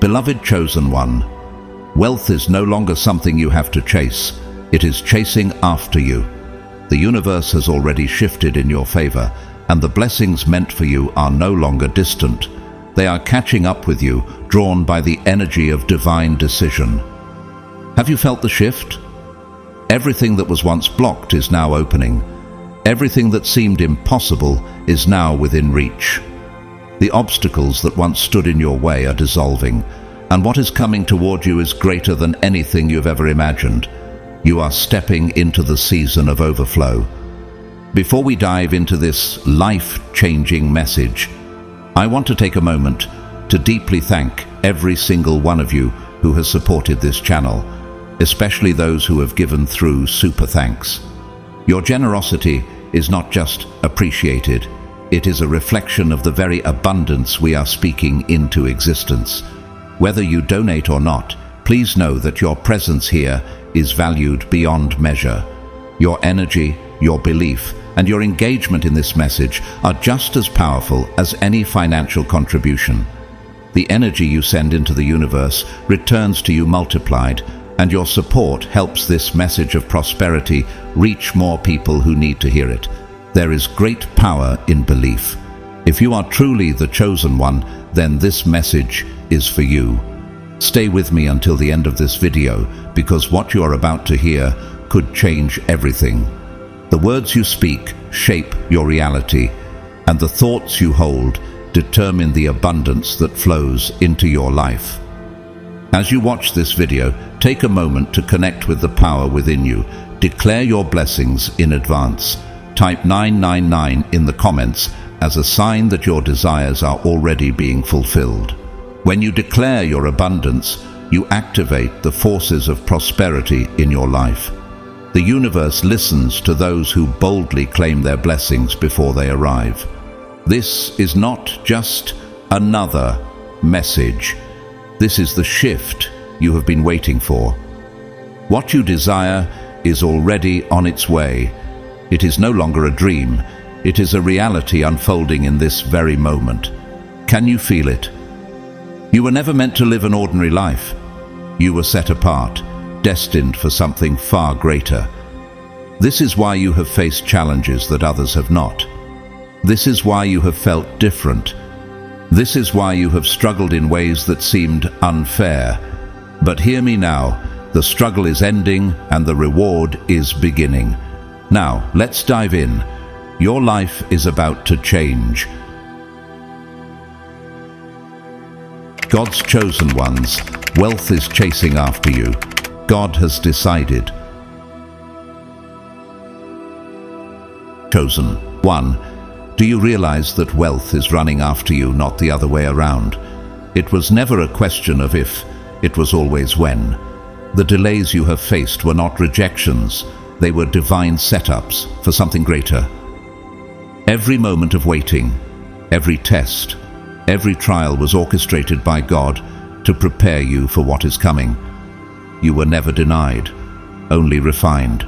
Beloved chosen one, wealth is no longer something you have to chase. It is chasing after you. The universe has already shifted in your favor, and the blessings meant for you are no longer distant. They are catching up with you, drawn by the energy of divine decision. Have you felt the shift? Everything that was once blocked is now opening. Everything that seemed impossible is now within reach. The obstacles that once stood in your way are dissolving, and what is coming toward you is greater than anything you've ever imagined. You are stepping into the season of overflow. Before we dive into this life-changing message, I want to take a moment to deeply thank every single one of you who has supported this channel, especially those who have given through super thanks. Your generosity is not just appreciated, it is a reflection of the very abundance we are speaking into existence. Whether you donate or not, please know that your presence here is valued beyond measure. Your energy, your belief, and your engagement in this message are just as powerful as any financial contribution. The energy you send into the universe returns to you multiplied, and your support helps this message of prosperity reach more people who need to hear it. There is great power in belief. If you are truly the chosen one, then this message is for you. Stay with me until the end of this video, because what you are about to hear could change everything. The words you speak shape your reality, and the thoughts you hold determine the abundance that flows into your life. As you watch this video, take a moment to connect with the power within you. Declare your blessings in advance. Type 999 in the comments as a sign that your desires are already being fulfilled. When you declare your abundance, you activate the forces of prosperity in your life. The universe listens to those who boldly claim their blessings before they arrive. This is not just another message. This is the shift you have been waiting for. What you desire is already on its way. It is no longer a dream. It is a reality unfolding in this very moment. Can you feel it? You were never meant to live an ordinary life. You were set apart, destined for something far greater. This is why you have faced challenges that others have not. This is why you have felt different. This is why you have struggled in ways that seemed unfair. But hear me now, the struggle is ending and the reward is beginning. Now, let's dive in. Your life is about to change. God's chosen ones, wealth is chasing after you. God has decided. Chosen one, do you realize that wealth is running after you, not the other way around? It was never a question of if, it was always when. The delays you have faced were not rejections. They were divine setups for something greater. Every moment of waiting, every test, every trial was orchestrated by God to prepare you for what is coming. You were never denied, only refined.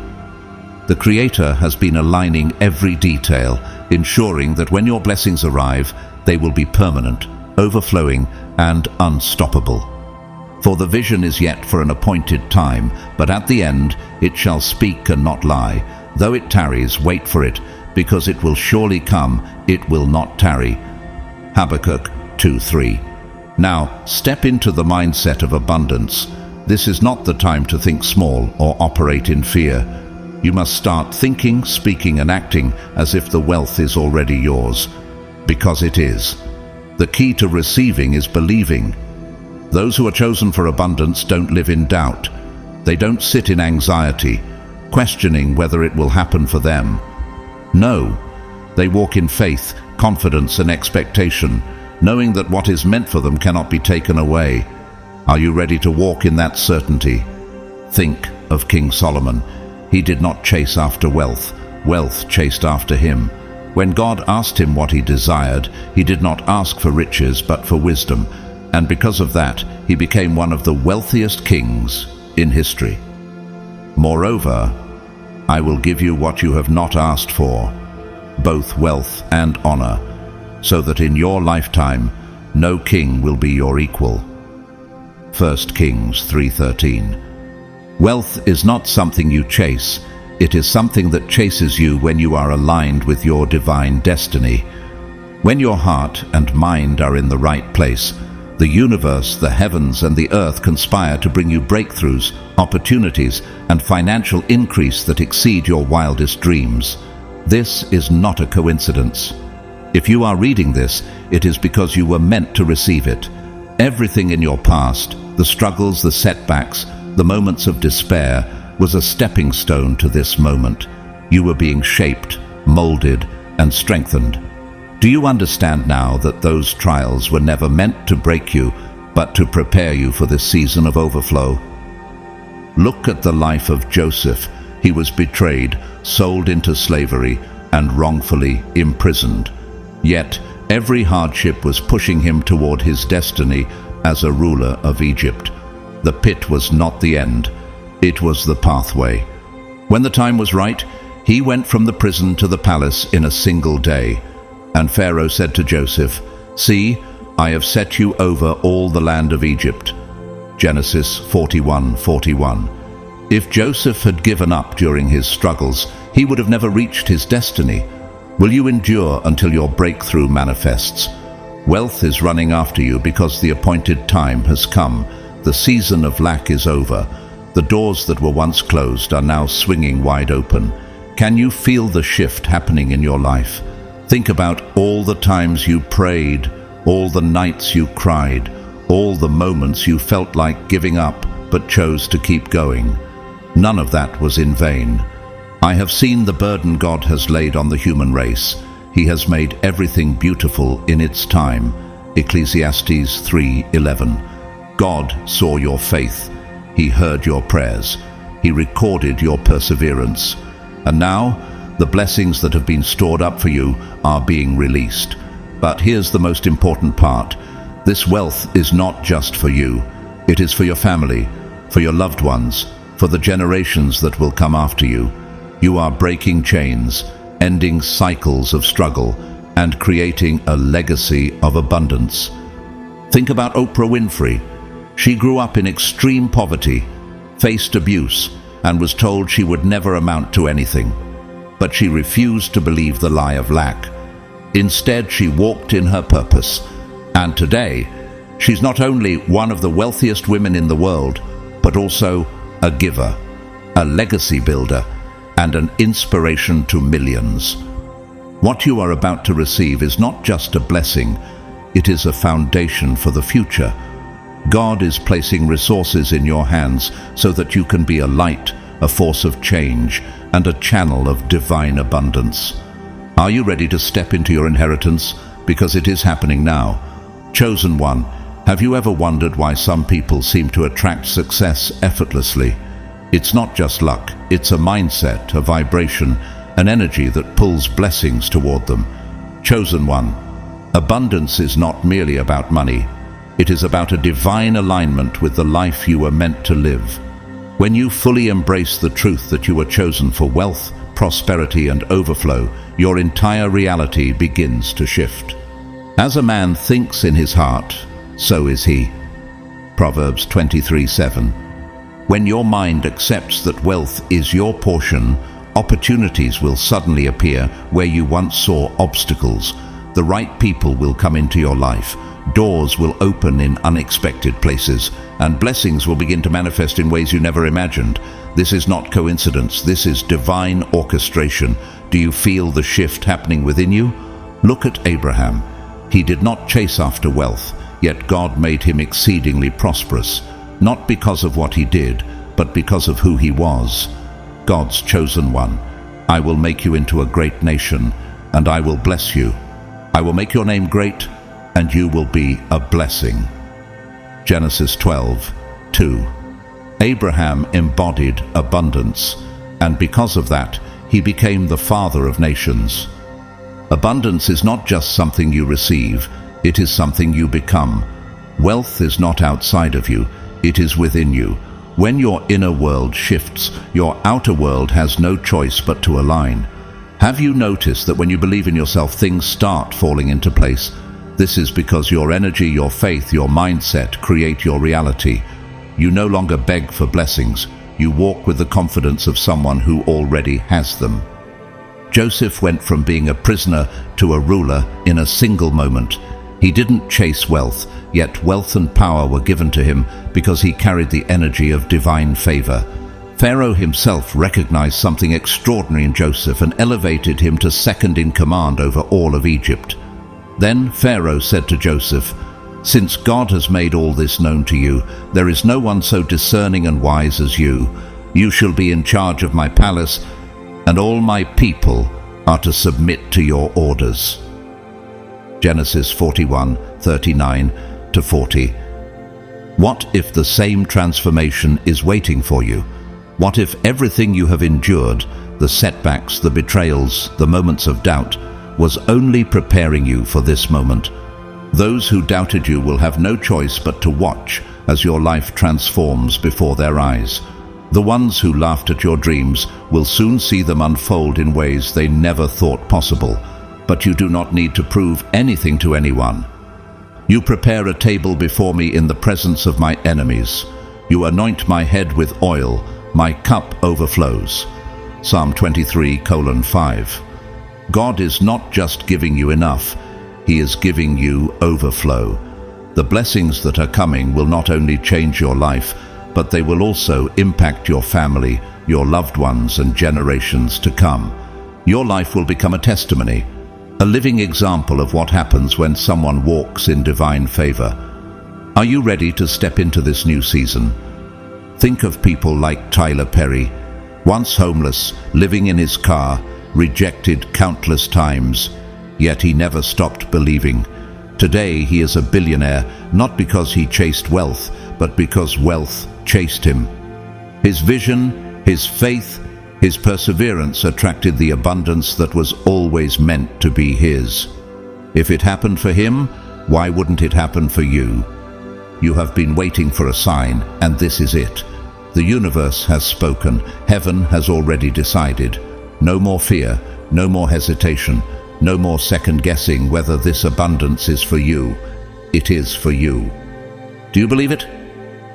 The Creator has been aligning every detail, ensuring that when your blessings arrive, they will be permanent, overflowing, and unstoppable. For the vision is yet for an appointed time, but at the end it shall speak and not lie. Though it tarries, wait for it, because it will surely come, it will not tarry. Habakkuk 2:3. Now, step into the mindset of abundance. This is not the time to think small or operate in fear. You must start thinking, speaking, and acting as if the wealth is already yours, because it is. The key to receiving is believing. Those who are chosen for abundance don't live in doubt. They don't sit in anxiety, questioning whether it will happen for them. No, they walk in faith, confidence, and expectation, knowing that what is meant for them cannot be taken away. Are you ready to walk in that certainty? Think of King Solomon. He did not chase after wealth. Wealth chased after him. When God asked him what he desired, he did not ask for riches but for wisdom, and because of that, he became one of the wealthiest kings in history. Moreover, I will give you what you have not asked for, both wealth and honor, so that in your lifetime no king will be your equal. 1 Kings 3:13. Wealth is not something you chase, it is something that chases you when you are aligned with your divine destiny. When your heart and mind are in the right place, the universe, the heavens, and the earth conspire to bring you breakthroughs, opportunities, and financial increase that exceed your wildest dreams. This is not a coincidence. If you are reading this, it is because you were meant to receive it. Everything in your past, the struggles, the setbacks, the moments of despair, was a stepping stone to this moment. You were being shaped, molded, and strengthened. Do you understand now that those trials were never meant to break you, but to prepare you for this season of overflow? Look at the life of Joseph. He was betrayed, sold into slavery, and wrongfully imprisoned. Yet, every hardship was pushing him toward his destiny as a ruler of Egypt. The pit was not the end. It was the pathway. When the time was right, he went from the prison to the palace in a single day. And Pharaoh said to Joseph, "See, I have set you over all the land of Egypt." Genesis 41:41. If Joseph had given up during his struggles, he would have never reached his destiny. Will you endure until your breakthrough manifests? Wealth is running after you because the appointed time has come. The season of lack is over. The doors that were once closed are now swinging wide open. Can you feel the shift happening in your life? Think about all the times you prayed, all the nights you cried, all the moments you felt like giving up but chose to keep going. None of that was in vain. I have seen the burden God has laid on the human race. He has made everything beautiful in its time. Ecclesiastes 3:11. God saw your faith. He heard your prayers. He recorded your perseverance. And now, the blessings that have been stored up for you are being released. But here's the most important part. This wealth is not just for you. It is for your family, for your loved ones, for the generations that will come after you. You are breaking chains, ending cycles of struggle, and creating a legacy of abundance. Think about Oprah Winfrey. She grew up in extreme poverty, faced abuse, and was told she would never amount to anything. But she refused to believe the lie of lack. Instead, she walked in her purpose. And today, she's not only one of the wealthiest women in the world, but also a giver, a legacy builder, and an inspiration to millions. What you are about to receive is not just a blessing, it is a foundation for the future. God is placing resources in your hands so that you can be a light, a force of change, and a channel of divine abundance. Are you ready to step into your inheritance? Because it is happening now. Chosen one, have you ever wondered why some people seem to attract success effortlessly? It's not just luck, it's a mindset, a vibration, an energy that pulls blessings toward them. Chosen one, abundance is not merely about money. It is about a divine alignment with the life you were meant to live. When you fully embrace the truth that you were chosen for wealth, prosperity, and overflow, your entire reality begins to shift. As a man thinks in his heart, so is he. Proverbs 23:7. When your mind accepts that wealth is your portion, opportunities will suddenly appear where you once saw obstacles. The right people will come into your life. Doors will open in unexpected places, and blessings will begin to manifest in ways you never imagined. This is not coincidence, this is divine orchestration. Do you feel the shift happening within you? Look at Abraham. He did not chase after wealth, yet God made him exceedingly prosperous, not because of what he did, but because of who he was. God's chosen one. I will make you into a great nation, and I will bless you. I will make your name great, and you will be a blessing. Genesis 12:2. Abraham embodied abundance, and because of that, he became the father of nations. Abundance is not just something you receive, it is something you become. Wealth is not outside of you, it is within you. When your inner world shifts, your outer world has no choice but to align. Have you noticed that when you believe in yourself, things start falling into place? This is because your energy, your faith, your mindset create your reality. You no longer beg for blessings. You walk with the confidence of someone who already has them. Joseph went from being a prisoner to a ruler in a single moment. He didn't chase wealth, yet wealth and power were given to him because he carried the energy of divine favor. Pharaoh himself recognized something extraordinary in Joseph and elevated him to second in command over all of Egypt. Then Pharaoh said to Joseph, "Since God has made all this known to you, there is no one so discerning and wise as you. You shall be in charge of my palace, and all my people are to submit to your orders." Genesis 41:39-40. What if the same transformation is waiting for you? What if everything you have endured, the setbacks, the betrayals, the moments of doubt, was only preparing you for this moment? Those who doubted you will have no choice but to watch as your life transforms before their eyes. The ones who laughed at your dreams will soon see them unfold in ways they never thought possible. But you do not need to prove anything to anyone. You prepare a table before me in the presence of my enemies. You anoint my head with oil, my cup overflows. Psalm 23:5. God is not just giving you enough, He is giving you overflow. The blessings that are coming will not only change your life, but they will also impact your family, your loved ones, and generations to come. Your life will become a testimony, a living example of what happens when someone walks in divine favor. Are you ready to step into this new season? Think of people like Tyler Perry, once homeless, living in his car, rejected countless times, yet he never stopped believing. Today he is a billionaire, not because he chased wealth, but because wealth chased him. His vision, his faith, his perseverance attracted the abundance that was always meant to be his. If it happened for him, why wouldn't it happen for you? You have been waiting for a sign, and this is it. The universe has spoken. Heaven has already decided. No more fear, no more hesitation, no more second-guessing whether this abundance is for you. It is for you. Do you believe it?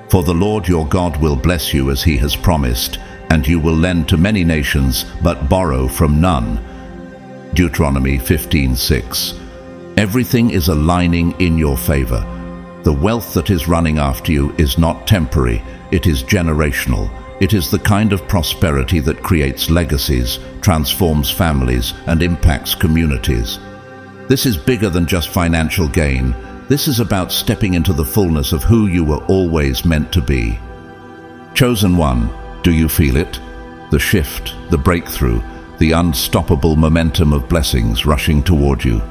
For the Lord your God will bless you as he has promised, and you will lend to many nations, but borrow from none. Deuteronomy 15:6. Everything is aligning in your favor. The wealth that is running after you is not temporary, it is generational. It is the kind of prosperity that creates legacies, transforms families, and impacts communities. This is bigger than just financial gain. This is about stepping into the fullness of who you were always meant to be. Chosen one, do you feel it? The shift, the breakthrough, the unstoppable momentum of blessings rushing toward you.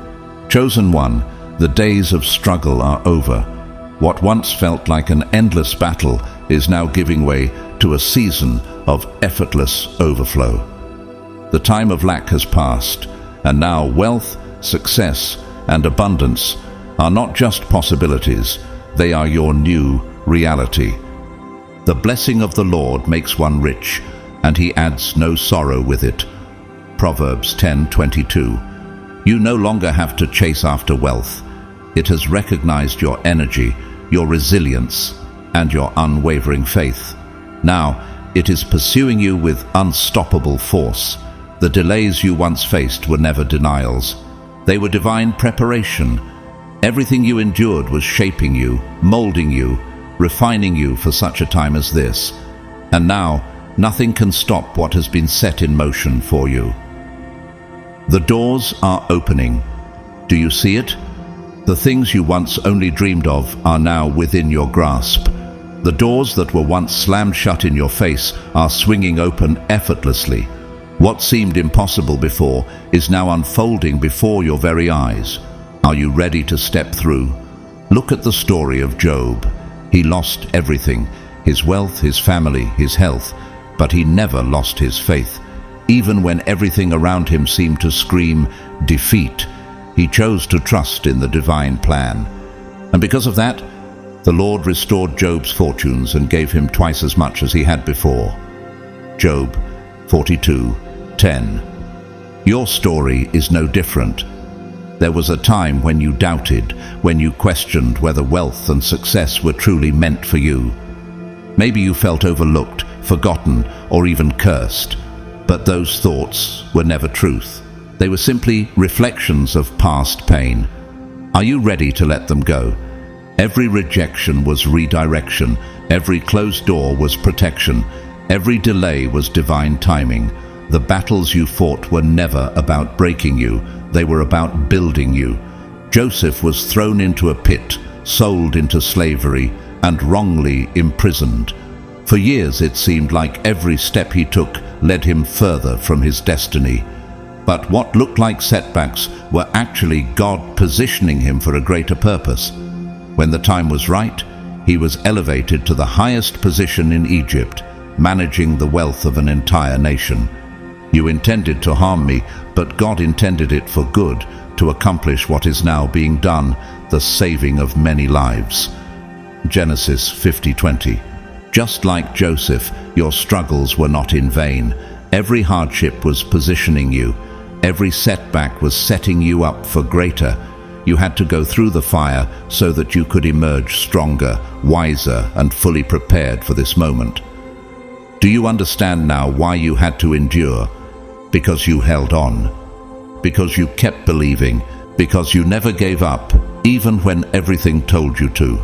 Chosen one, the days of struggle are over. What once felt like an endless battle is now giving way to a season of effortless overflow. The time of lack has passed, and now wealth, success, and abundance are not just possibilities, they are your new reality. The blessing of the Lord makes one rich, and he adds no sorrow with it. Proverbs 10:22. You no longer have to chase after wealth. It has recognized your energy, your resilience, and your unwavering faith. Now, it is pursuing you with unstoppable force. The delays you once faced were never denials. They were divine preparation. Everything you endured was shaping you, molding you, refining you for such a time as this. And now, nothing can stop what has been set in motion for you. The doors are opening. Do you see it? The things you once only dreamed of are now within your grasp. The doors that were once slammed shut in your face are swinging open effortlessly. What seemed impossible before is now unfolding before your very eyes. Are you ready to step through? Look at the story of Job. He lost everything, his wealth, his family, his health, but he never lost his faith. Even when everything around him seemed to scream defeat, he chose to trust in the divine plan. And because of that, the Lord restored Job's fortunes and gave him twice as much as he had before. Job 42:10. Your story is no different. There was a time when you doubted, when you questioned whether wealth and success were truly meant for you. Maybe you felt overlooked, forgotten, or even cursed. But those thoughts were never truth. They were simply reflections of past pain. Are you ready to let them go? Every rejection was redirection. Every closed door was protection. Every delay was divine timing. The battles you fought were never about breaking you. They were about building you. Joseph was thrown into a pit, sold into slavery, and wrongly imprisoned. For years it seemed like every step he took led him further from his destiny. But what looked like setbacks were actually God positioning him for a greater purpose. When the time was right, he was elevated to the highest position in Egypt, managing the wealth of an entire nation. You intended to harm me, but God intended it for good, to accomplish what is now being done, the saving of many lives. Genesis 50:20. Just like Joseph, your struggles were not in vain. Every hardship was positioning you. Every setback was setting you up for greater. You had to go through the fire so that you could emerge stronger, wiser, and fully prepared for this moment. Do you understand now why you had to endure? Because you held on. Because you kept believing. Because you never gave up, even when everything told you to.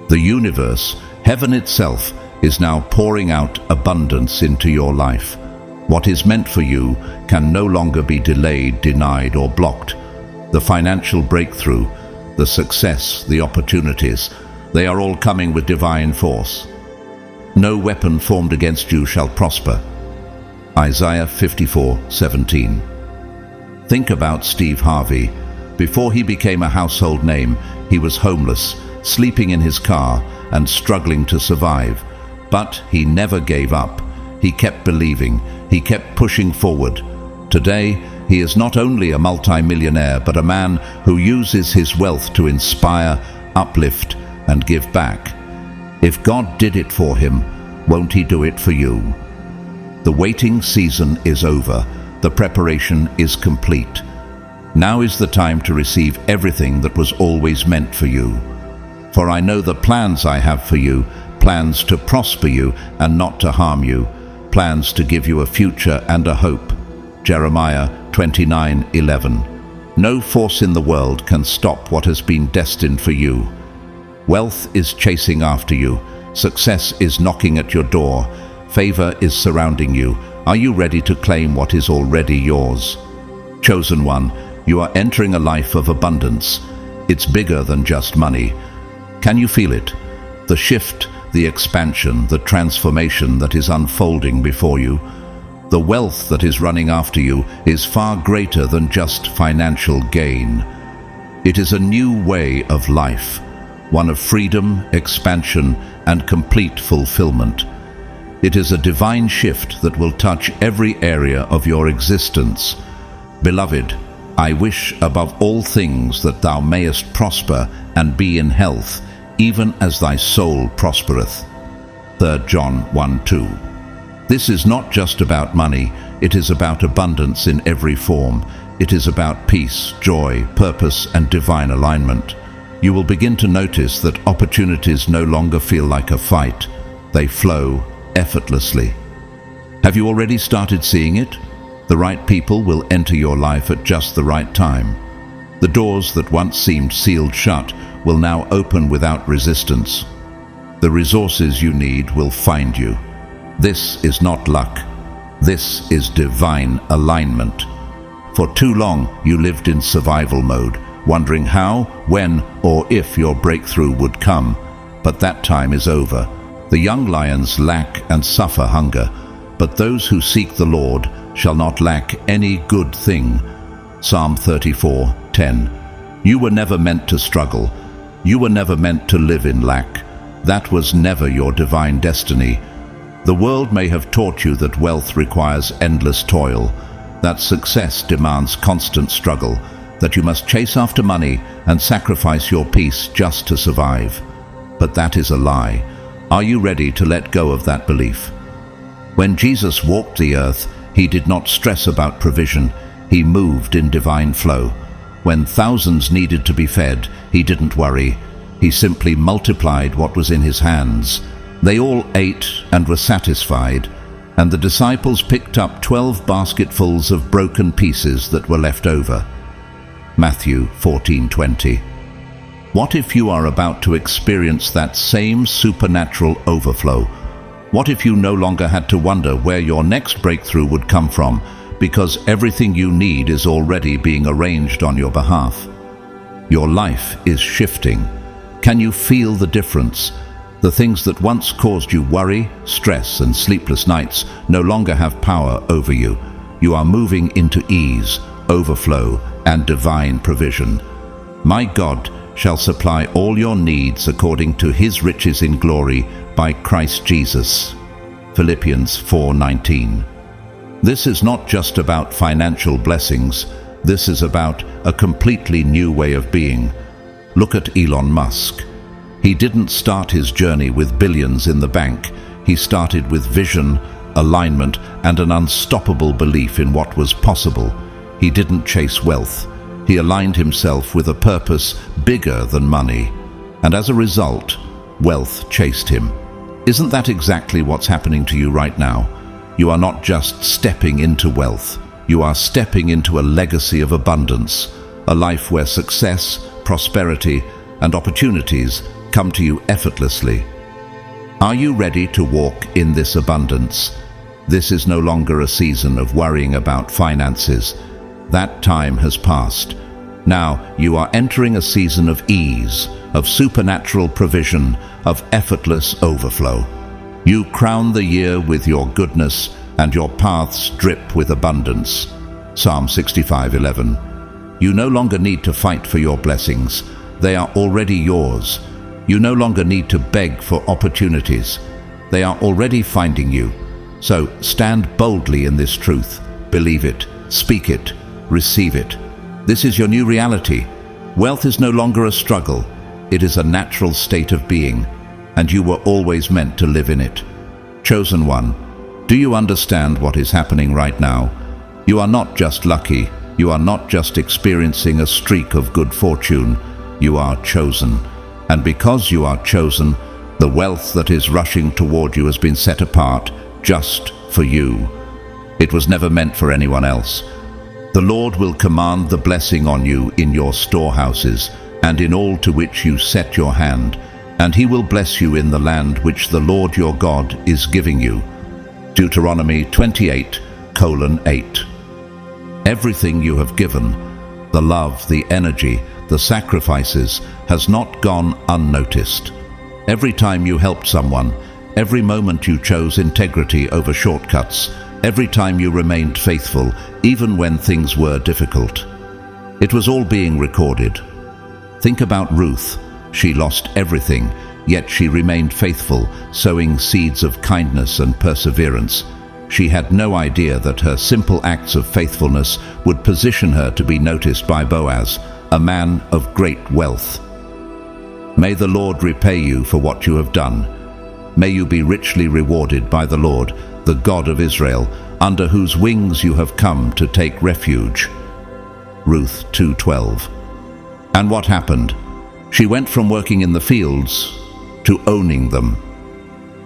The universe, heaven itself, is now pouring out abundance into your life. What is meant for you can no longer be delayed, denied, or blocked. The financial breakthrough, the success, the opportunities, they are all coming with divine force. No weapon formed against you shall prosper. Isaiah 54:17. Think about Steve Harvey. Before he became a household name, he was homeless, sleeping in his car, and struggling to survive. But he never gave up. He kept believing. He kept pushing forward. Today, he is not only a multi-millionaire, but a man who uses his wealth to inspire, uplift, and give back. If God did it for him, won't he do it for you? The waiting season is over. The preparation is complete. Now is the time to receive everything that was always meant for you. For I know the plans I have for you, plans to prosper you and not to harm you, plans to give you a future and a hope. Jeremiah 29:11. No force in the world can stop what has been destined for you. Wealth is chasing after you. Success is knocking at your door. Favor is surrounding you. Are you ready to claim what is already yours? Chosen one, you are entering a life of abundance. It's bigger than just money. Can you feel it? The shift, the expansion, the transformation that is unfolding before you. The wealth that is running after you is far greater than just financial gain. It is a new way of life, one of freedom, expansion, and complete fulfillment. It is a divine shift that will touch every area of your existence. Beloved, I wish above all things that thou mayest prosper and be in health, even as thy soul prospereth. 3 John 1:2. This is not just about money, it is about abundance in every form. It is about peace, joy, purpose, and divine alignment. You will begin to notice that opportunities no longer feel like a fight. They flow effortlessly. Have you already started seeing it? The right people will enter your life at just the right time. The doors that once seemed sealed shut will now open without resistance. The resources you need will find you. This is not luck. This is divine alignment. For too long, you lived in survival mode, wondering how, when, or if your breakthrough would come. But that time is over. The young lions lack and suffer hunger, but those who seek the Lord shall not lack any good thing. Psalm 34:10. You were never meant to struggle. You were never meant to live in lack. That was never your divine destiny. The world may have taught you that wealth requires endless toil, that success demands constant struggle, that you must chase after money and sacrifice your peace just to survive. But that is a lie. Are you ready to let go of that belief? When Jesus walked the earth, he did not stress about provision. He moved in divine flow. When thousands needed to be fed, he didn't worry. He simply multiplied what was in his hands. They all ate and were satisfied, and the disciples picked up 12 basketfuls of broken pieces that were left over. Matthew 14:20. What if you are about to experience that same supernatural overflow? What if you no longer had to wonder where your next breakthrough would come from, because everything you need is already being arranged on your behalf? Your life is shifting. Can you feel the difference? The things that once caused you worry, stress, and sleepless nights no longer have power over you. You are moving into ease, overflow, and divine provision. My God shall supply all your needs according to his riches in glory by Christ Jesus. Philippians 4:19. This is not just about financial blessings. This is about a completely new way of being. Look at Elon Musk. He didn't start his journey with billions in the bank. He started with vision, alignment, and an unstoppable belief in what was possible. He didn't chase wealth. He aligned himself with a purpose bigger than money. And as a result, wealth chased him. Isn't that exactly what's happening to you right now? You are not just stepping into wealth. You are stepping into a legacy of abundance, a life where success, prosperity, and opportunities come to you effortlessly. Are you ready to walk in this abundance? This is no longer a season of worrying about finances. That time has passed. Now you are entering a season of ease, of supernatural provision, of effortless overflow. You crown the year with your goodness, and your paths drip with abundance. Psalm 65:11. You no longer need to fight for your blessings. They are already yours. You no longer need to beg for opportunities. They are already finding you. So stand boldly in this truth. Believe it, speak it, receive it. This is your new reality. Wealth is no longer a struggle. It is a natural state of being, and you were always meant to live in it. Chosen one, do you understand what is happening right now? You are not just lucky. You are not just experiencing a streak of good fortune. You are chosen. And because you are chosen, the wealth that is rushing toward you has been set apart just for you. It was never meant for anyone else. The Lord will command the blessing on you in your storehouses and in all to which you set your hand, and he will bless you in the land which the Lord your God is giving you. Deuteronomy 28:8. Everything you have given, the love, the energy, the sacrifices, has not gone unnoticed. Every time you helped someone, every moment you chose integrity over shortcuts, every time you remained faithful, even when things were difficult. It was all being recorded. Think about Ruth. She lost everything, yet she remained faithful, sowing seeds of kindness and perseverance. She had no idea that her simple acts of faithfulness would position her to be noticed by Boaz, a man of great wealth. May the Lord repay you for what you have done. May you be richly rewarded by the Lord, the God of Israel, under whose wings you have come to take refuge. Ruth 2:12. And what happened? She went from working in the fields to owning them.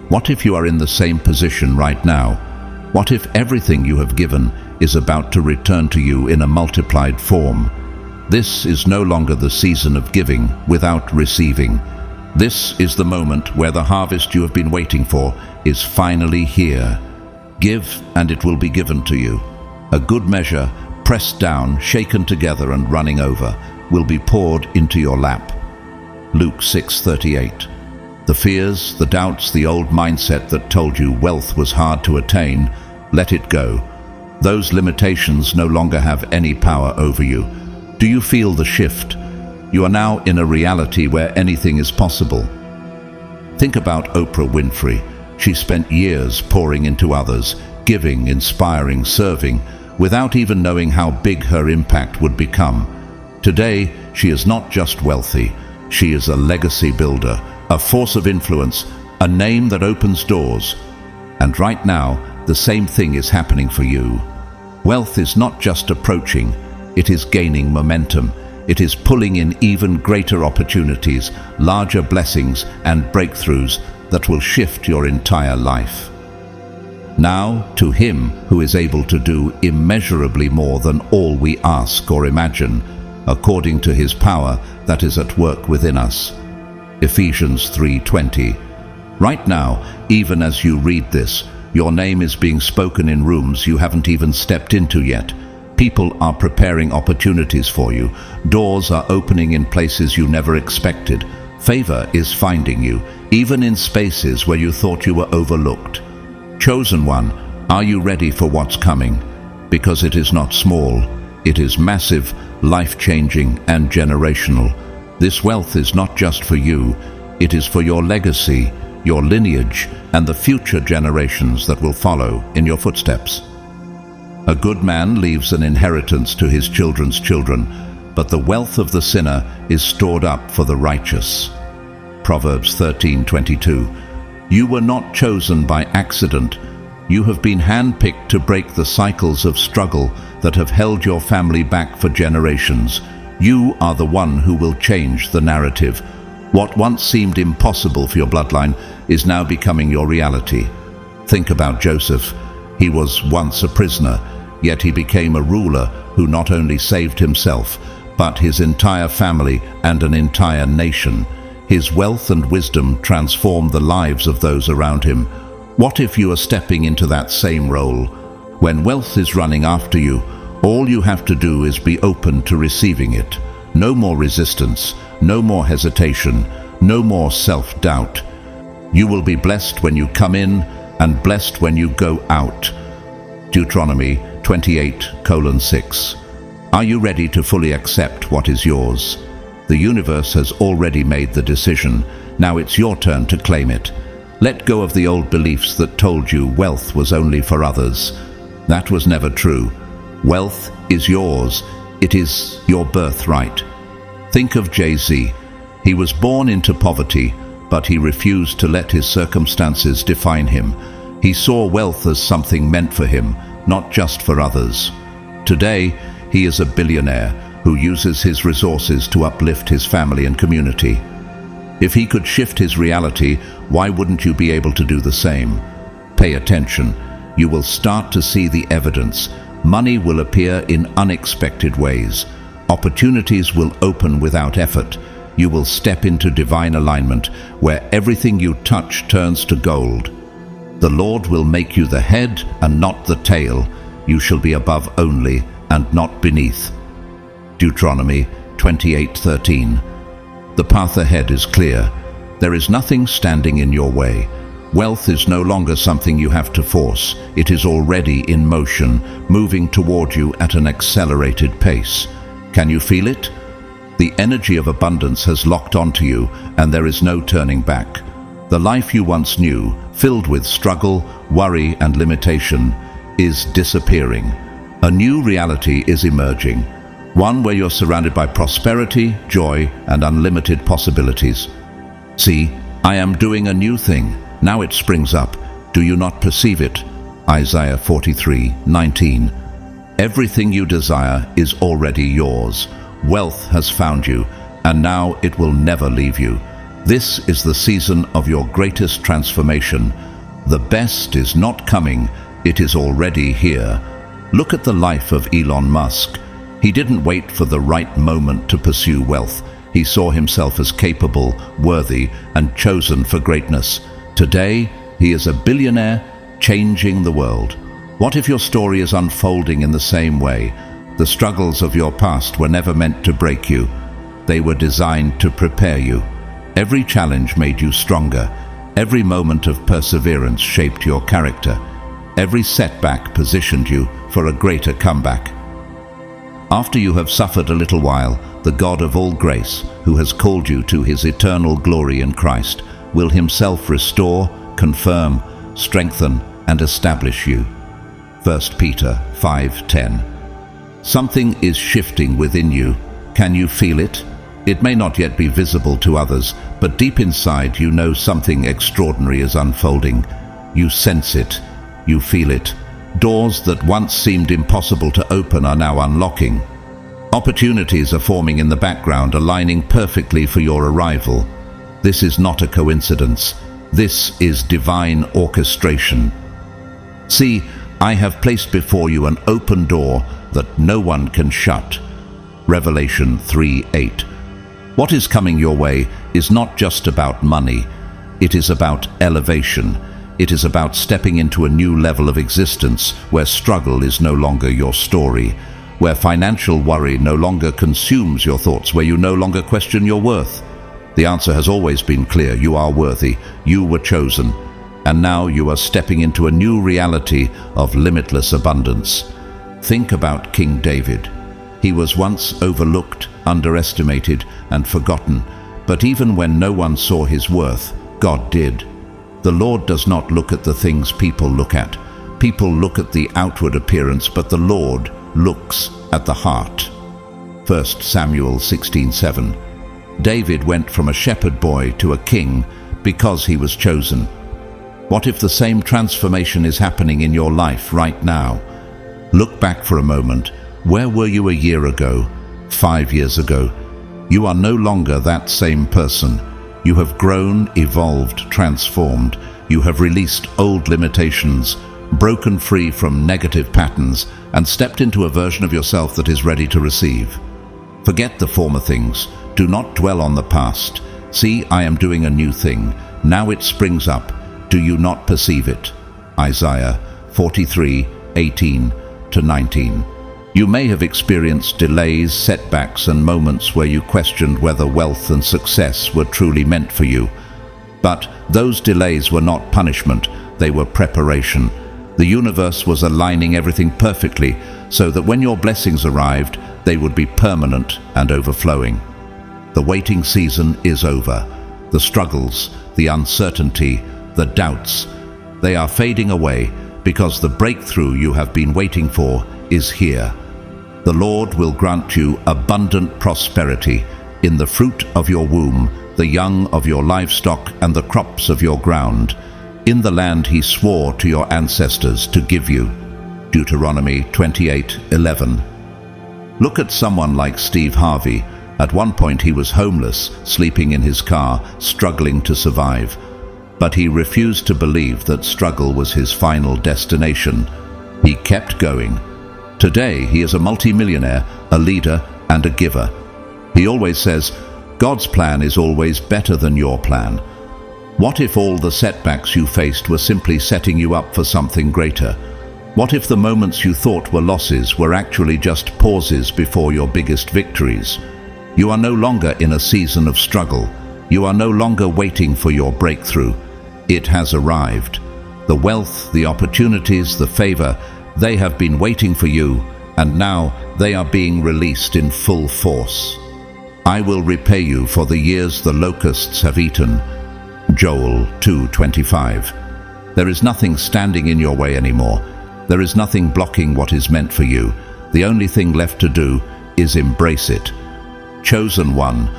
What if you are in the same position right now? What if everything you have given is about to return to you in a multiplied form? This is no longer the season of giving without receiving. This is the moment where the harvest you have been waiting for is finally here. Give, and it will be given to you. A good measure, pressed down, shaken together, and running over, will be poured into your lap. Luke 6:38. The fears, the doubts, the old mindset that told you wealth was hard to attain, let it go. Those limitations no longer have any power over you. Do you feel the shift? You are now in a reality where anything is possible. Think about Oprah Winfrey. She spent years pouring into others, giving, inspiring, serving, without even knowing how big her impact would become. Today, she is not just wealthy. She is a legacy builder, a force of influence, a name that opens doors. And right now, the same thing is happening for you. Wealth is not just approaching, it is gaining momentum. It is pulling in even greater opportunities, larger blessings and breakthroughs that will shift your entire life. Now, to Him who is able to do immeasurably more than all we ask or imagine, according to His power that is at work within us. Ephesians 3:20. Right now, even as you read this, your name is being spoken in rooms you haven't even stepped into yet. People are preparing opportunities for you. Doors are opening in places you never expected. Favor is finding you, even in spaces where you thought you were overlooked. Chosen one, are you ready for what's coming? Because it is not small, it is massive, life-changing and generational. This wealth is not just for you, it is for your legacy, your lineage, and the future generations that will follow in your footsteps. A good man leaves an inheritance to his children's children, but the wealth of the sinner is stored up for the righteous. Proverbs 13:22. You were not chosen by accident. You have been handpicked to break the cycles of struggle that have held your family back for generations. You are the one who will change the narrative. What once seemed impossible for your bloodline is now becoming your reality. Think about Joseph. He was once a prisoner, yet he became a ruler who not only saved himself, but his entire family and an entire nation. His wealth and wisdom transformed the lives of those around him. What if you are stepping into that same role? When wealth is running after you, all you have to do is be open to receiving it. No more resistance, no more hesitation, no more self-doubt. You will be blessed when you come in and blessed when you go out. Deuteronomy 28:6. Are you ready to fully accept what is yours? The universe has already made the decision. Now it's your turn to claim it. Let go of the old beliefs that told you wealth was only for others. That was never true. Wealth is yours. It is your birthright. Think of Jay-Z. He was born into poverty, but he refused to let his circumstances define him. He saw wealth as something meant for him, not just for others. Today, he is a billionaire who uses his resources to uplift his family and community. If he could shift his reality, why wouldn't you be able to do the same? Pay attention. You will start to see the evidence. Money will appear in unexpected ways. Opportunities will open without effort. You will step into divine alignment, where everything you touch turns to gold. The Lord will make you the head and not the tail. You shall be above only and not beneath. Deuteronomy 28:13. The path ahead is clear. There is nothing standing in your way. Wealth is no longer something you have to force. It is already in motion, moving toward you at an accelerated pace. Can you feel it? The energy of abundance has locked onto you, and there is no turning back. The life you once knew, filled with struggle, worry, and limitation, is disappearing. A new reality is emerging. One where you're surrounded by prosperity, joy, and unlimited possibilities. See, I am doing a new thing. Now it springs up. Do you not perceive it? Isaiah 43:19. Everything you desire is already yours. Wealth has found you, and now it will never leave you. This is the season of your greatest transformation. The best is not coming, it is already here. Look at the life of Elon Musk. He didn't wait for the right moment to pursue wealth. He saw himself as capable, worthy, and chosen for greatness. Today, he is a billionaire, changing the world. What if your story is unfolding in the same way? The struggles of your past were never meant to break you. They were designed to prepare you. Every challenge made you stronger. Every moment of perseverance shaped your character. Every setback positioned you for a greater comeback. After you have suffered a little while, the God of all grace, who has called you to his eternal glory in Christ, will himself restore, confirm, strengthen, and establish you. 1 Peter 5:10. Something is shifting within you. Can you feel it? It may not yet be visible to others, but deep inside you know something extraordinary is unfolding. You sense it. You feel it. Doors that once seemed impossible to open are now unlocking. Opportunities are forming in the background, aligning perfectly for your arrival. This is not a coincidence. This is divine orchestration. See, I have placed before you an open door that no one can shut. Revelation 3:8. What is coming your way is not just about money. It is about elevation. It is about stepping into a new level of existence where struggle is no longer your story, where financial worry no longer consumes your thoughts, where you no longer question your worth. The answer has always been clear. You are worthy. You were chosen. And now you are stepping into a new reality of limitless abundance. Think about King David. He was once overlooked, underestimated, and forgotten. But even when no one saw his worth, God did. The Lord does not look at the things people look at. People look at the outward appearance, but the Lord looks at the heart. 1 Samuel 16:7. David went from a shepherd boy to a king because he was chosen. What if the same transformation is happening in your life right now? Look back for a moment. Where were you a year ago? 5 years ago? You are no longer that same person. You have grown, evolved, transformed. You have released old limitations, broken free from negative patterns, and stepped into a version of yourself that is ready to receive. Forget the former things. Do not dwell on the past. See, I am doing a new thing. Now it springs up. Do you not perceive it? Isaiah 43:18-19. You may have experienced delays, setbacks, and moments where you questioned whether wealth and success were truly meant for you. But those delays were not punishment, they were preparation. The universe was aligning everything perfectly so that when your blessings arrived, they would be permanent and overflowing. The waiting season is over. The struggles, the uncertainty, the doubts, they are fading away because the breakthrough you have been waiting for is here. The Lord will grant you abundant prosperity in the fruit of your womb, the young of your livestock, and the crops of your ground, in the land he swore to your ancestors to give you. Deuteronomy 28:11. Look at someone like Steve Harvey. At one point he was homeless, sleeping in his car, struggling to survive. But he refused to believe that struggle was his final destination. He kept going. Today he is a multimillionaire, a leader, and a giver. He always says, God's plan is always better than your plan. What if all the setbacks you faced were simply setting you up for something greater? What if the moments you thought were losses were actually just pauses before your biggest victories? You are no longer in a season of struggle. You are no longer waiting for your breakthrough. It has arrived. The wealth, the opportunities, the favor, they have been waiting for you, and now they are being released in full force. I will repay you for the years the locusts have eaten. Joel 2:25. There is nothing standing in your way anymore. There is nothing blocking what is meant for you. The only thing left to do is embrace it. Chosen one,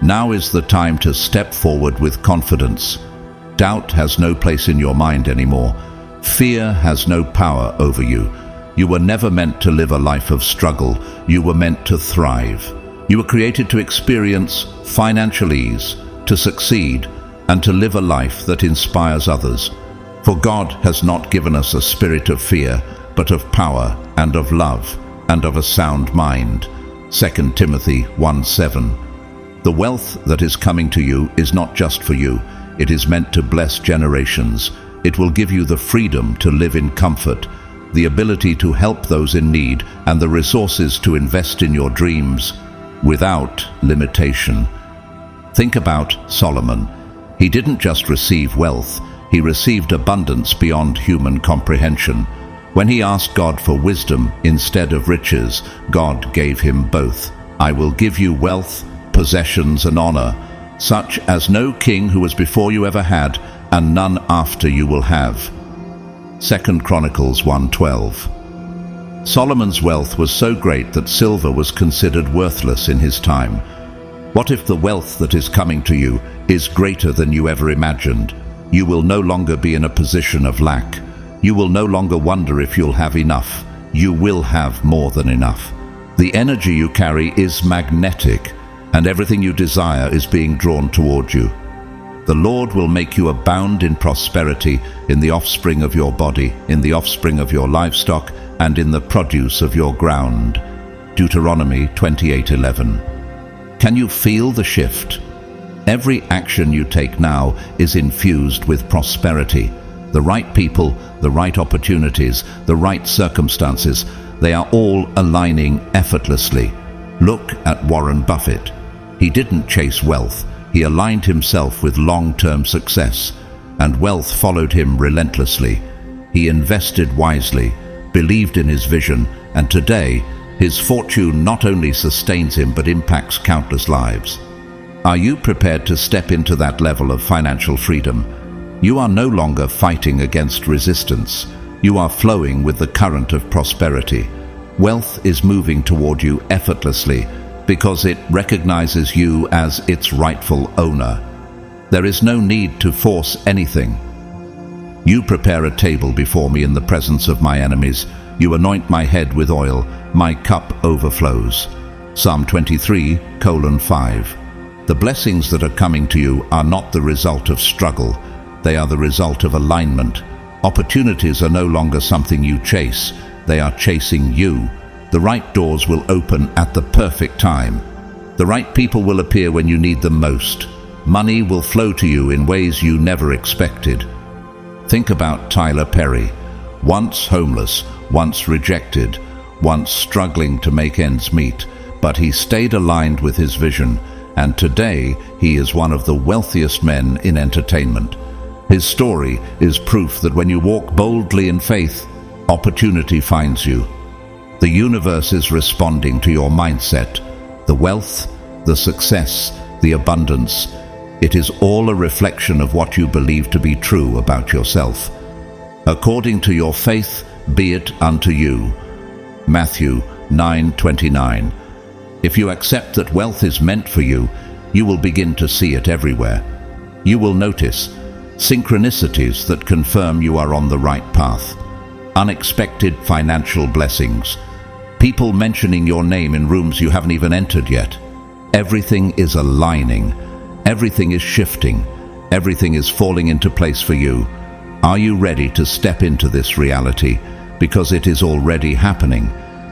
now is the time to step forward with confidence. Doubt has no place in your mind anymore. Fear has no power over you. You were never meant to live a life of struggle. You were meant to thrive. You were created to experience financial ease, to succeed, and to live a life that inspires others. For God has not given us a spirit of fear, but of power and of love and of a sound mind. 2 Timothy 1:7. The wealth that is coming to you is not just for you. It is meant to bless generations. It will give you the freedom to live in comfort, the ability to help those in need, and the resources to invest in your dreams without limitation. Think about Solomon. He didn't just receive wealth, he received abundance beyond human comprehension. When he asked God for wisdom instead of riches, God gave him both. I will give you wealth, possessions, and honor, such as no king who was before you ever had, and none after you will have. 2 Chronicles 1:12. Solomon's wealth was so great that silver was considered worthless in his time. What if the wealth that is coming to you is greater than you ever imagined? You will no longer be in a position of lack. You will no longer wonder if you'll have enough. You will have more than enough. The energy you carry is magnetic, and everything you desire is being drawn toward you. The Lord will make you abound in prosperity in the offspring of your body, in the offspring of your livestock, and in the produce of your ground. Deuteronomy 28:11. Can you feel the shift? Every action you take now is infused with prosperity. The right people, the right opportunities, the right circumstances, they are all aligning effortlessly. Look at Warren Buffett. He didn't chase wealth. He aligned himself with long-term success, and wealth followed him relentlessly. He invested wisely, believed in his vision, and today, his fortune not only sustains him but impacts countless lives. Are you prepared to step into that level of financial freedom? You are no longer fighting against resistance. You are flowing with the current of prosperity. Wealth is moving toward you effortlessly because it recognizes you as its rightful owner. There is no need to force anything. You prepare a table before me in the presence of my enemies. You anoint my head with oil. My cup overflows. Psalm 23:5. The blessings that are coming to you are not the result of struggle. They are the result of alignment. Opportunities are no longer something you chase. They are chasing you. The right doors will open at the perfect time. The right people will appear when you need them most. Money will flow to you in ways you never expected. Think about Tyler Perry. Once homeless, once rejected, once struggling to make ends meet, but he stayed aligned with his vision, and today he is one of the wealthiest men in entertainment. His story is proof that when you walk boldly in faith, opportunity finds you. The universe is responding to your mindset. The wealth, the success, the abundance, it is all a reflection of what you believe to be true about yourself. According to your faith, be it unto you. Matthew 9:29. If you accept that wealth is meant for you, you will begin to see it everywhere. You will notice synchronicities that confirm you are on the right path. Unexpected financial blessings. People mentioning your name in rooms you haven't even entered yet. Everything is aligning. Everything is shifting. Everything is falling into place for you. Are you ready to step into this reality? Because it is already happening.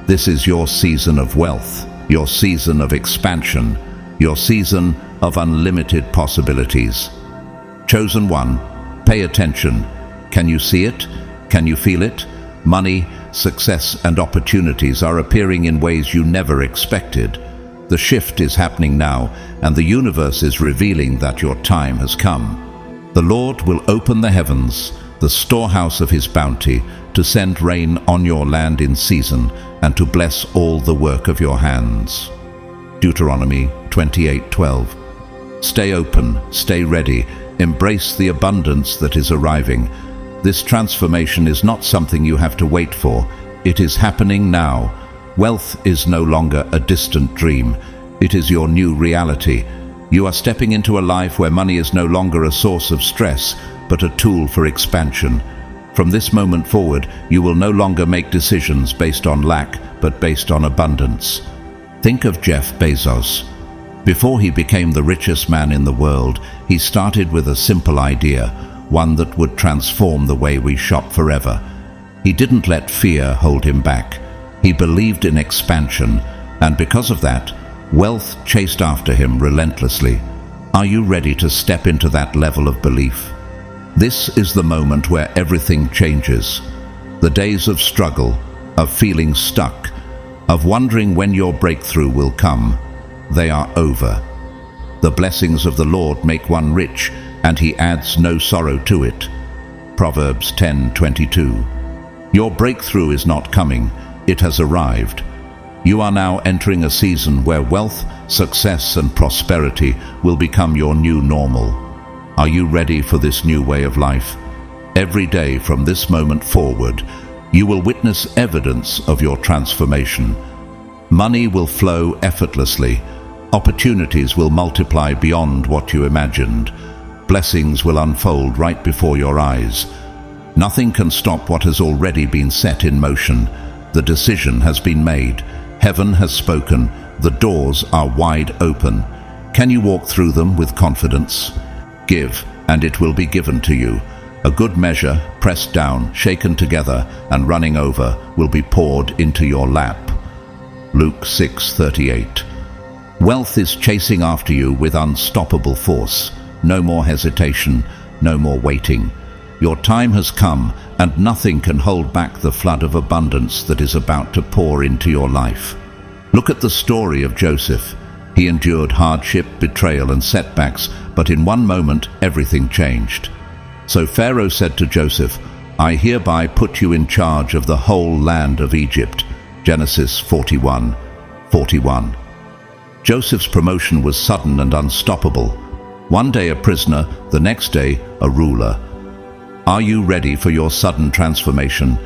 This is your season of wealth, your season of expansion, your season of unlimited possibilities. Chosen one, pay attention. Can you see it? Can you feel it? Money, success, and opportunities are appearing in ways you never expected. The shift is happening now, and the universe is revealing that your time has come. The Lord will open the heavens, the storehouse of his bounty, to send rain on your land in season and to bless all the work of your hands. Deuteronomy 28:12. Stay open, stay ready, embrace the abundance that is arriving. This transformation is not something you have to wait for. It is happening now. Wealth is no longer a distant dream. It is your new reality. You are stepping into a life where money is no longer a source of stress, but a tool for expansion. From this moment forward, you will no longer make decisions based on lack, but based on abundance. Think of Jeff Bezos. Before he became the richest man in the world, he started with a simple idea, one that would transform the way we shop forever. He didn't let fear hold him back. He believed in expansion, and because of that, wealth chased after him relentlessly. Are you ready to step into that level of belief? This is the moment where everything changes. The days of struggle, of feeling stuck, of wondering when your breakthrough will come, they are over. The blessings of the Lord make one rich, and he adds no sorrow to it. Proverbs 10:22. Your breakthrough is not coming, it has arrived. You are now entering a season where wealth, success, and prosperity will become your new normal. Are you ready for this new way of life? Every day from this moment forward, you will witness evidence of your transformation. Money will flow effortlessly. Opportunities will multiply beyond what you imagined. Blessings will unfold right before your eyes. Nothing can stop what has already been set in motion. The decision has been made. Heaven has spoken. The doors are wide open. Can you walk through them with confidence? Give, and it will be given to you. A good measure, pressed down, shaken together, and running over, will be poured into your lap. Luke 6:38. Wealth is chasing after you with unstoppable force. No more hesitation, no more waiting. Your time has come, and nothing can hold back the flood of abundance that is about to pour into your life. Look at the story of Joseph. He endured hardship, betrayal, and setbacks, but in one moment everything changed. So Pharaoh said to Joseph, "I hereby put you in charge of the whole land of Egypt." Genesis 41:41. Joseph's promotion was sudden and unstoppable. One day a prisoner, the next day a ruler. Are you ready for your sudden transformation?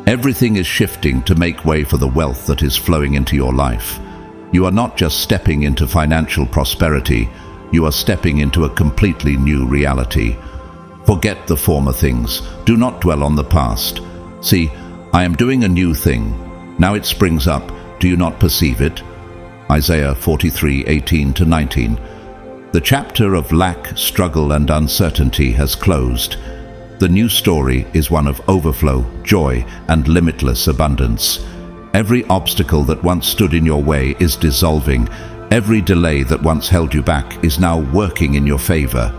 Everything is shifting to make way for the wealth that is flowing into your life. You are not just stepping into financial prosperity, you are stepping into a completely new reality. Forget the former things. Do not dwell on the past. See, I am doing a new thing. Now it springs up. Do you not perceive it? Isaiah 43:18-19. The chapter of lack, struggle, and uncertainty has closed. The new story is one of overflow, joy, and limitless abundance. Every obstacle that once stood in your way is dissolving. Every delay that once held you back is now working in your favor.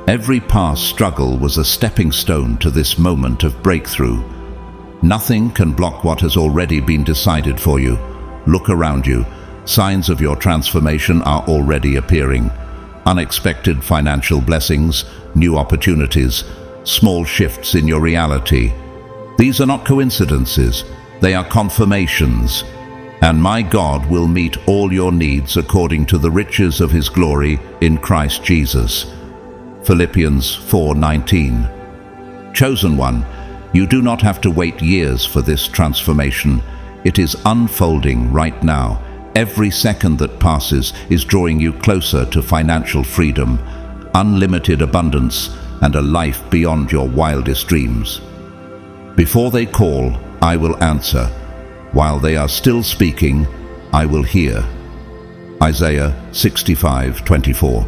Every past struggle was a stepping stone to this moment of breakthrough. Nothing can block what has already been decided for you. Look around you. Signs of your transformation are already appearing. Unexpected financial blessings, new opportunities, small shifts in your reality. These are not coincidences, they are confirmations. And my God will meet all your needs according to the riches of his glory in Christ Jesus. Philippians 4:19. Chosen one, you do not have to wait years for this transformation. It is unfolding right now. Every second that passes is drawing you closer to financial freedom, unlimited abundance, and a life beyond your wildest dreams. Before they call, I will answer. While they are still speaking, I will hear. Isaiah 65:24.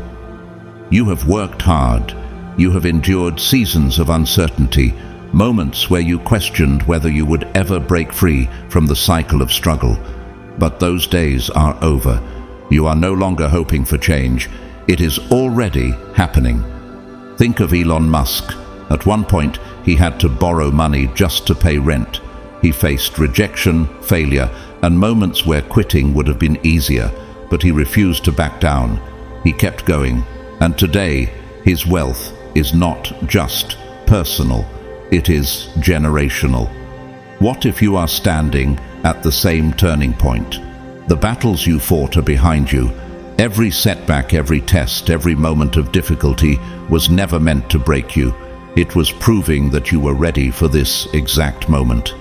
You have worked hard. You have endured seasons of uncertainty, moments where you questioned whether you would ever break free from the cycle of struggle. But those days are over. You are no longer hoping for change. It is already happening. Think of Elon Musk. At one point, he had to borrow money just to pay rent. He faced rejection, failure, and moments where quitting would have been easier, but he refused to back down. He kept going. And today, his wealth is not just personal, it is generational. What if you are standing at the same turning point? The battles you fought are behind you. Every setback, every test, every moment of difficulty was never meant to break you. It was proving that you were ready for this exact moment.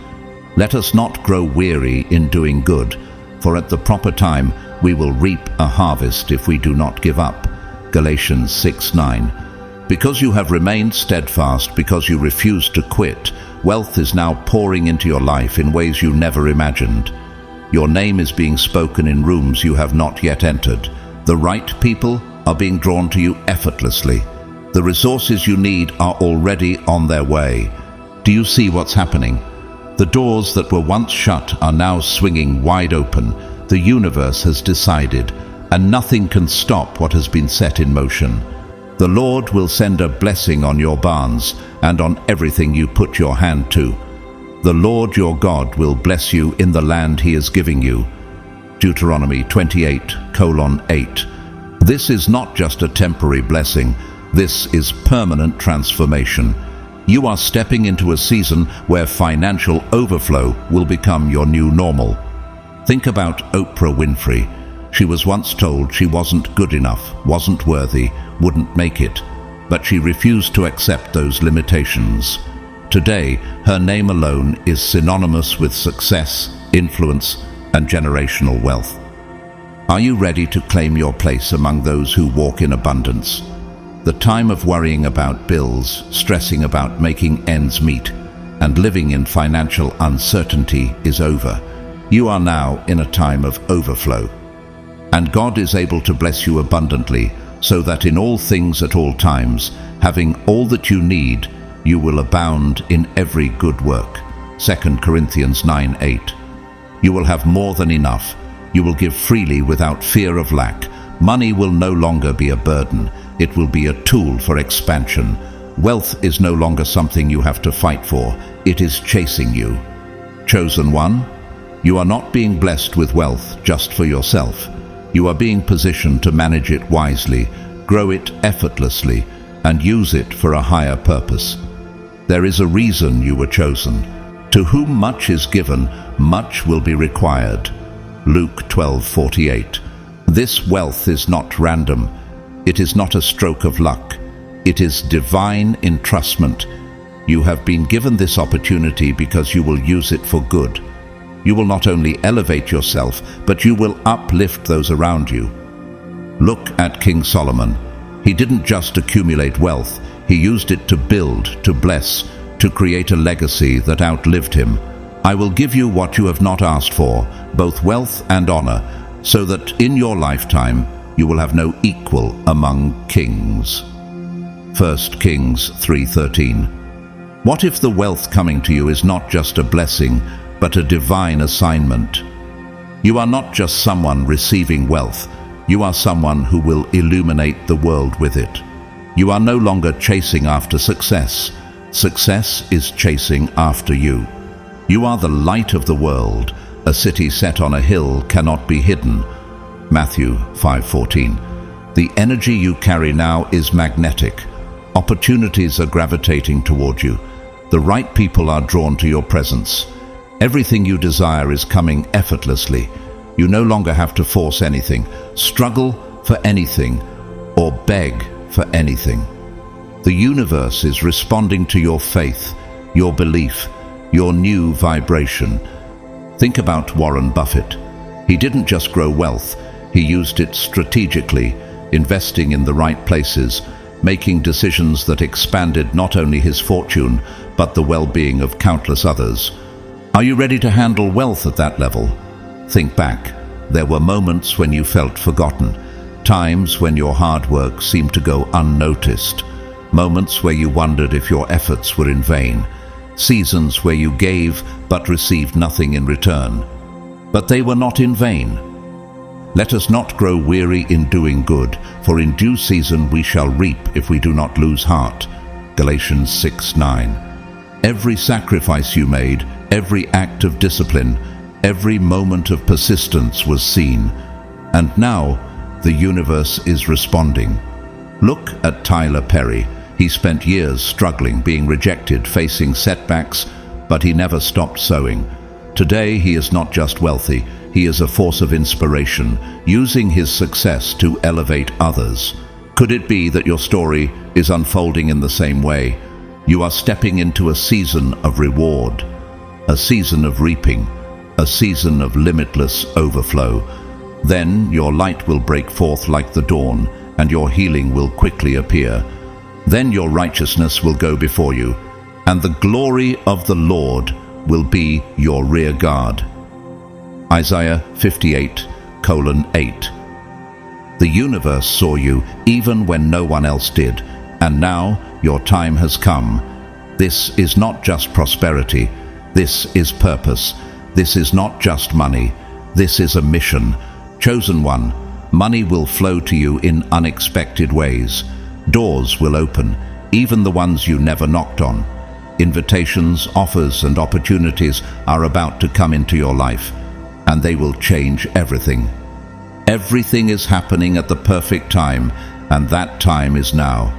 Let us not grow weary in doing good, for at the proper time we will reap a harvest if we do not give up. Galatians 6:9. Because you have remained steadfast, because you refused to quit, wealth is now pouring into your life in ways you never imagined. Your name is being spoken in rooms you have not yet entered. The right people are being drawn to you effortlessly. The resources you need are already on their way. Do you see what's happening? The doors that were once shut are now swinging wide open. The universe has decided, and nothing can stop what has been set in motion. The Lord will send a blessing on your barns and on everything you put your hand to. The Lord your God will bless you in the land he is giving you. Deuteronomy 28:8. This is not just a temporary blessing. This is permanent transformation. You are stepping into a season where financial overflow will become your new normal. Think about Oprah Winfrey. She was once told she wasn't good enough, wasn't worthy, wouldn't make it, but she refused to accept those limitations. Today, her name alone is synonymous with success, influence, and generational wealth. Are you ready to claim your place among those who walk in abundance? The time of worrying about bills, stressing about making ends meet, and living in financial uncertainty is over. You are now in a time of overflow. And God is able to bless you abundantly, so that in all things at all times, having all that you need, you will abound in every good work. 2 Corinthians 9:8. You will have more than enough. You will give freely without fear of lack. Money will no longer be a burden. It will be a tool for expansion. Wealth is no longer something you have to fight for. It is chasing you. Chosen one, you are not being blessed with wealth just for yourself. You are being positioned to manage it wisely, grow it effortlessly, and use it for a higher purpose. There is a reason you were chosen. To whom much is given, much will be required. Luke 12:48. This wealth is not random. It is not a stroke of luck. It is divine entrustment. You have been given this opportunity because you will use it for good. You will not only elevate yourself, but you will uplift those around you. Look at King Solomon. He didn't just accumulate wealth. He used it to build, to bless, to create a legacy that outlived him. I will give you what you have not asked for, both wealth and honor, so that in your lifetime you will have no equal among kings. 1 Kings 3:13. What if the wealth coming to you is not just a blessing, but a divine assignment? You are not just someone receiving wealth. You are someone who will illuminate the world with it. You are no longer chasing after success. Success is chasing after you. You are the light of the world. A city set on a hill cannot be hidden. Matthew 5:14. The energy you carry now is magnetic. Opportunities are gravitating toward you. The right people are drawn to your presence. Everything you desire is coming effortlessly. You no longer have to force anything, struggle for anything, or beg for anything. The universe is responding to your faith, your belief, your new vibration. Think about Warren Buffett. He didn't just grow wealth, he used it strategically, investing in the right places, making decisions that expanded not only his fortune, but the well-being of countless others. Are you ready to handle wealth at that level? Think back. There were moments when you felt forgotten, times when your hard work seemed to go unnoticed, moments where you wondered if your efforts were in vain, seasons where you gave but received nothing in return. But they were not in vain. Let us not grow weary in doing good, for in due season we shall reap if we do not lose heart. Galatians 6:9. Every sacrifice you made, every act of discipline, every moment of persistence was seen. And now the universe is responding. Look at Tyler Perry. He spent years struggling, being rejected, facing setbacks, but he never stopped sowing. Today he is not just wealthy, he is a force of inspiration, using his success to elevate others. Could it be that your story is unfolding in the same way? You are stepping into a season of reward, a season of reaping, a season of limitless overflow. Then your light will break forth like the dawn, and your healing will quickly appear. Then your righteousness will go before you, and the glory of the Lord will be your rear guard. Isaiah 58:8. The universe saw you even when no one else did, and now your time has come. This is not just prosperity, this is purpose. This is not just money, this is a mission. Chosen one, money will flow to you in unexpected ways. Doors will open, even the ones you never knocked on. Invitations, offers, and opportunities are about to come into your life, and they will change everything. Everything is happening at the perfect time, and that time is now.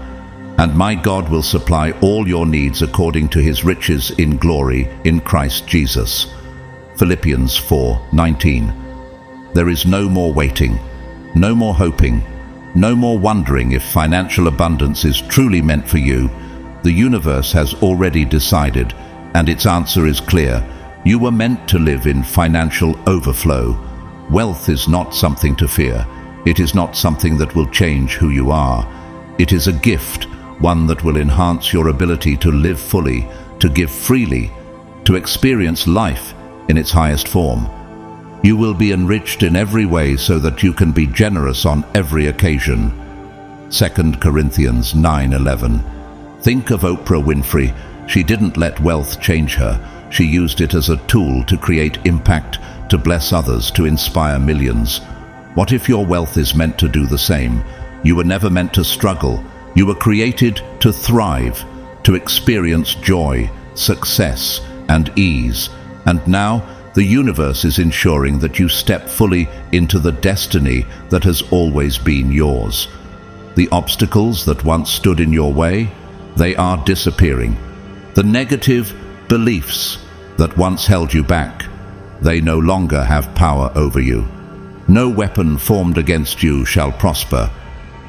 And my God will supply all your needs according to his riches in glory in Christ Jesus. Philippians 4:19. There is no more waiting, no more hoping, no more wondering if financial abundance is truly meant for you. The universe has already decided, and its answer is clear. You were meant to live in financial overflow. Wealth is not something to fear. It is not something that will change who you are. It is a gift, one that will enhance your ability to live fully, to give freely, to experience life in its highest form. You will be enriched in every way so that you can be generous on every occasion. 2 Corinthians 9:11. Think of Oprah Winfrey. She didn't let wealth change her. She used it as a tool to create impact, to bless others, to inspire millions. What if your wealth is meant to do the same? You were never meant to struggle. You were created to thrive, to experience joy, success, and ease. And now, the universe is ensuring that you step fully into the destiny that has always been yours. The obstacles that once stood in your way, they are disappearing. The negative beliefs that once held you back, they no longer have power over you. No weapon formed against you shall prosper.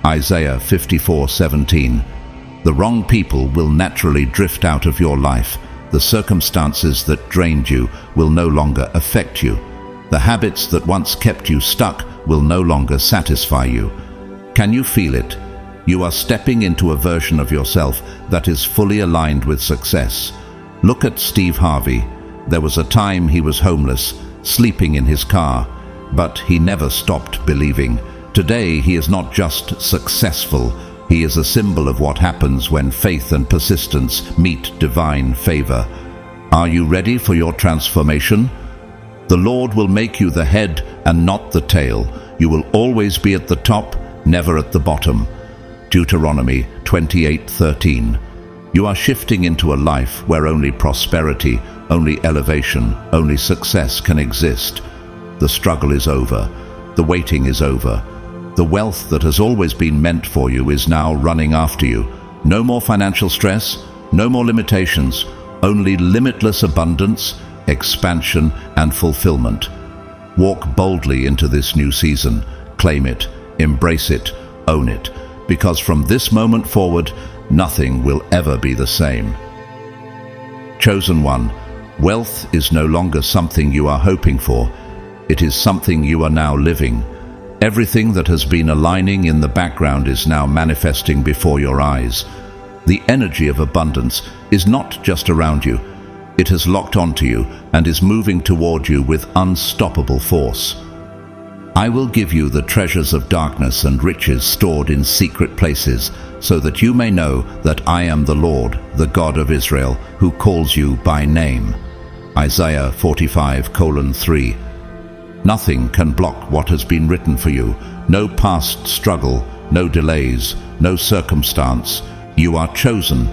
Isaiah 54:17. The wrong people will naturally drift out of your life. The circumstances that drained you will no longer affect you. The habits that once kept you stuck will no longer satisfy you. Can you feel it? You are stepping into a version of yourself that is fully aligned with success. Look at Steve Harvey. There was a time he was homeless, sleeping in his car, but he never stopped believing. Today, he is not just successful, he is a symbol of what happens when faith and persistence meet divine favor. Are you ready for your transformation? The Lord will make you the head and not the tail. You will always be at the top, never at the bottom. Deuteronomy 28:13. You are shifting into a life where only prosperity, only elevation, only success can exist. The struggle is over. The waiting is over. The wealth that has always been meant for you is now running after you. No more financial stress, no more limitations, only limitless abundance, expansion, and fulfillment. Walk boldly into this new season. Claim it, embrace it, own it, because from this moment forward, nothing will ever be the same. Chosen one, wealth is no longer something you are hoping for. It is something you are now living. Everything that has been aligning in the background is now manifesting before your eyes. The energy of abundance is not just around you. It has locked onto you and is moving toward you with unstoppable force. I will give you the treasures of darkness and riches stored in secret places, so that you may know that I am the Lord, the God of Israel, who calls you by name. Isaiah 45:3. Nothing can block what has been written for you. No past struggle, no delays, no circumstance. You are chosen,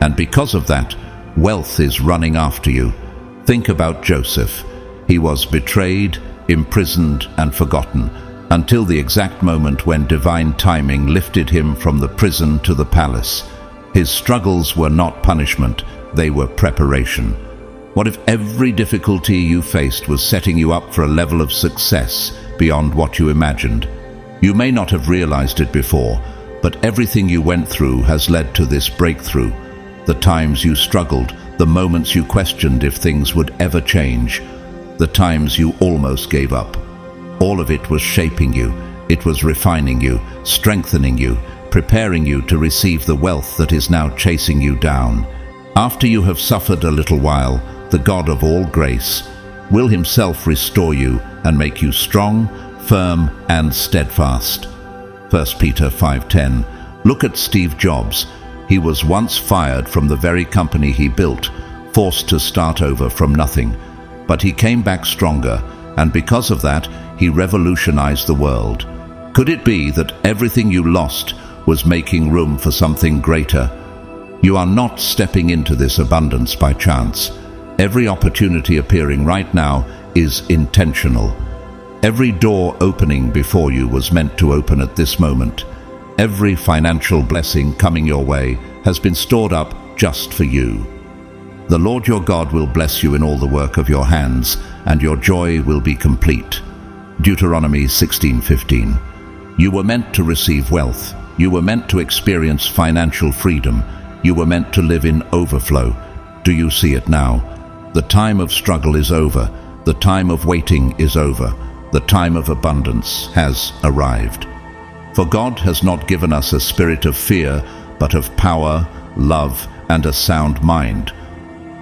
and because of that, wealth is running after you. Think about Joseph. He was betrayed, imprisoned, and forgotten, until the exact moment when divine timing lifted him from the prison to the palace. His struggles were not punishment, they were preparation. What if every difficulty you faced was setting you up for a level of success beyond what you imagined? You may not have realized it before, but everything you went through has led to this breakthrough. The times you struggled, the moments you questioned if things would ever change, the times you almost gave up. All of it was shaping you. It was refining you, strengthening you, preparing you to receive the wealth that is now chasing you down. After you have suffered a little while, the God of all grace will himself restore you and make you strong, firm, and steadfast. 1 Peter 5:10. Look at Steve Jobs. He was once fired from the very company he built, forced to start over from nothing. But he came back stronger, and because of that, he revolutionized the world. Could it be that everything you lost was making room for something greater? You are not stepping into this abundance by chance. Every opportunity appearing right now is intentional. Every door opening before you was meant to open at this moment. Every financial blessing coming your way has been stored up just for you. The Lord your God will bless you in all the work of your hands, and your joy will be complete. Deuteronomy 16:15. You were meant to receive wealth. You were meant to experience financial freedom. You were meant to live in overflow. Do you see it now? The time of struggle is over. The time of waiting is over. The time of abundance has arrived. For God has not given us a spirit of fear, but of power, love, and a sound mind.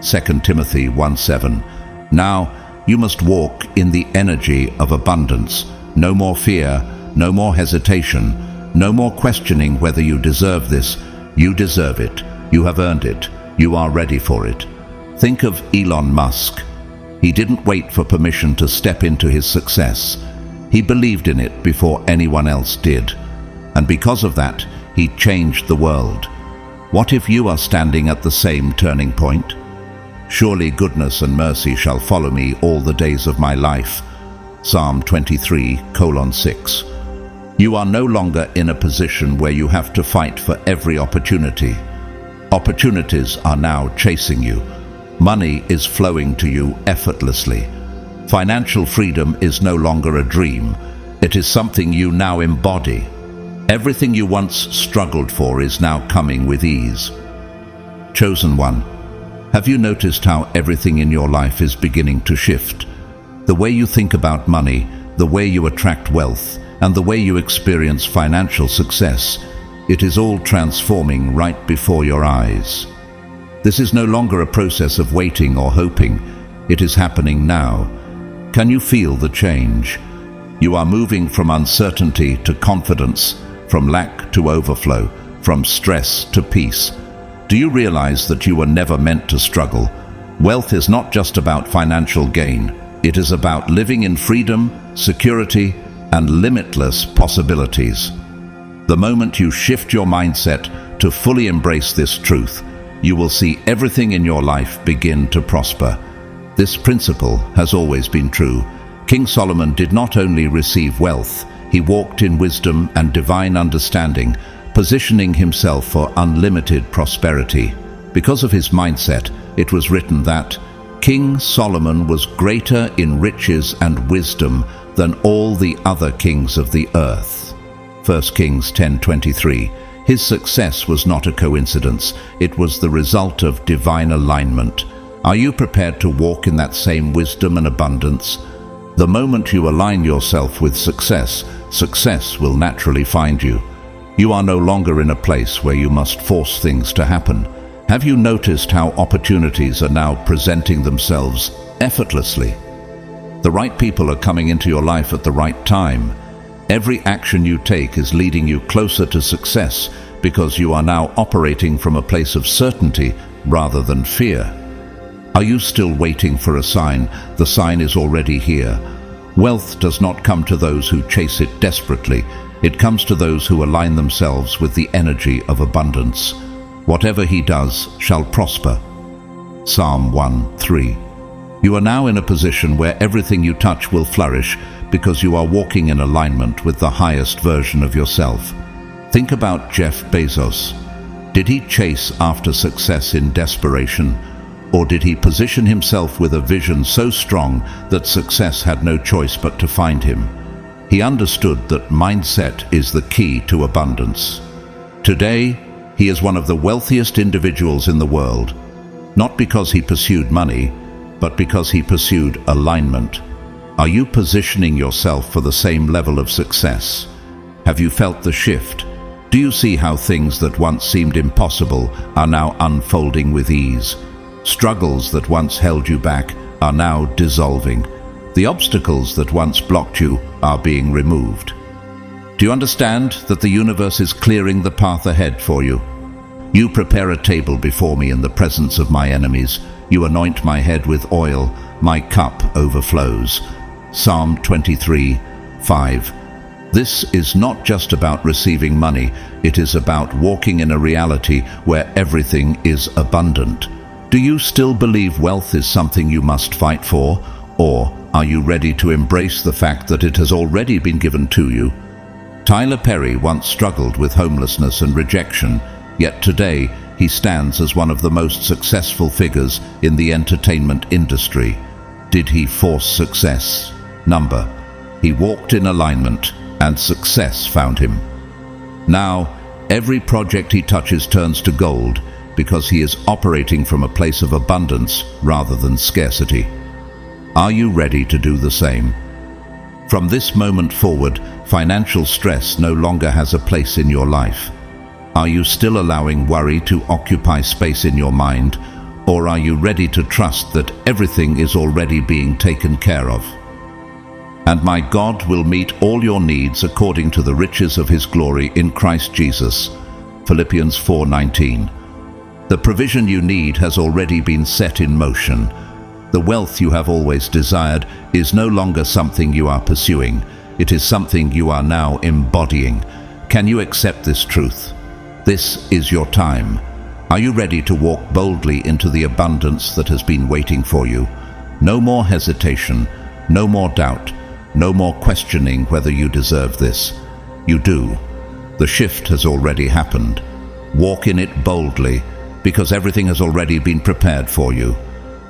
2 Timothy 1:7. Now, You must walk in the energy of abundance. No more fear, no more hesitation, no more questioning whether you deserve this. You deserve it. You have earned it. You are ready for it. Think of Elon Musk. He didn't wait for permission to step into his success. He believed in it before anyone else did. And because of that, he changed the world. What if you are standing at the same turning point? Surely goodness and mercy shall follow me all the days of my life. Psalm 23:6. You are no longer in a position where you have to fight for every opportunity. Opportunities are now chasing you. Money is flowing to you effortlessly. Financial freedom is no longer a dream. It is something you now embody. Everything you once struggled for is now coming with ease. Chosen one, have you noticed how everything in your life is beginning to shift? The way you think about money, the way you attract wealth, and the way you experience financial success, it is all transforming right before your eyes. This is no longer a process of waiting or hoping. It is happening now. Can you feel the change? You are moving from uncertainty to confidence, from lack to overflow, from stress to peace. Do you realize that you were never meant to struggle? Wealth is not just about financial gain. It is about living in freedom, security, and limitless possibilities. The moment you shift your mindset to fully embrace this truth, you will see everything in your life begin to prosper. This principle has always been true. King Solomon did not only receive wealth, he walked in wisdom and divine understanding, positioning himself for unlimited prosperity. Because of his mindset, it was written that King Solomon was greater in riches and wisdom than all the other kings of the earth. 1 Kings 10:23. His success was not a coincidence. It was the result of divine alignment. Are you prepared to walk in that same wisdom and abundance? The moment you align yourself with success, success will naturally find you. You are no longer in a place where you must force things to happen. Have you noticed how opportunities are now presenting themselves effortlessly? The right people are coming into your life at the right time. Every action you take is leading you closer to success because you are now operating from a place of certainty rather than fear. Are you still waiting for a sign? The sign is already here. Wealth does not come to those who chase it desperately. It comes to those who align themselves with the energy of abundance. Whatever he does shall prosper. Psalm 1:3. You are now in a position where everything you touch will flourish because you are walking in alignment with the highest version of yourself. Think about Jeff Bezos. Did he chase after success in desperation? Or did he position himself with a vision so strong that success had no choice but to find him? He understood that mindset is the key to abundance. Today, he is one of the wealthiest individuals in the world, not because he pursued money, but because he pursued alignment. Are you positioning yourself for the same level of success? Have you felt the shift? Do you see how things that once seemed impossible are now unfolding with ease? Struggles that once held you back are now dissolving. The obstacles that once blocked you are being removed. Do you understand that the universe is clearing the path ahead for you? You prepare a table before me in the presence of my enemies. You anoint my head with oil. My cup overflows. Psalm 23:5. This is not just about receiving money. It is about walking in a reality where everything is abundant. Do you still believe wealth is something you must fight for? Or are you ready to embrace the fact that it has already been given to you? Tyler Perry once struggled with homelessness and rejection, yet today he stands as one of the most successful figures in the entertainment industry. Did he force success? Number. He walked in alignment, and success found him. Now, every project he touches turns to gold because he is operating from a place of abundance rather than scarcity. Are you ready to do the same? From this moment forward, financial stress no longer has a place in your life. Are you still allowing worry to occupy space in your mind? Or are you ready to trust that everything is already being taken care of? And my God will meet all your needs according to the riches of his glory in Christ Jesus. Philippians 4:19. The provision you need has already been set in motion. The wealth you have always desired is no longer something you are pursuing. It is something you are now embodying. Can you accept this truth? This is your time. Are you ready to walk boldly into the abundance that has been waiting for you? No more hesitation, no more doubt, no more questioning whether you deserve this. You do. The shift has already happened. Walk in it boldly, because everything has already been prepared for you.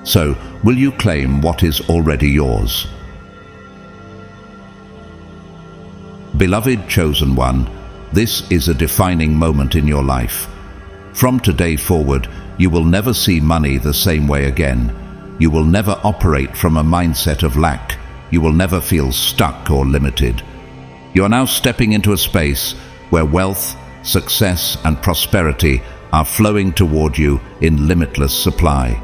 So, will you claim what is already yours? Beloved chosen one, this is a defining moment in your life. From today forward, you will never see money the same way again. You will never operate from a mindset of lack. You will never feel stuck or limited. You are now stepping into a space where wealth, success, and prosperity are flowing toward you in limitless supply.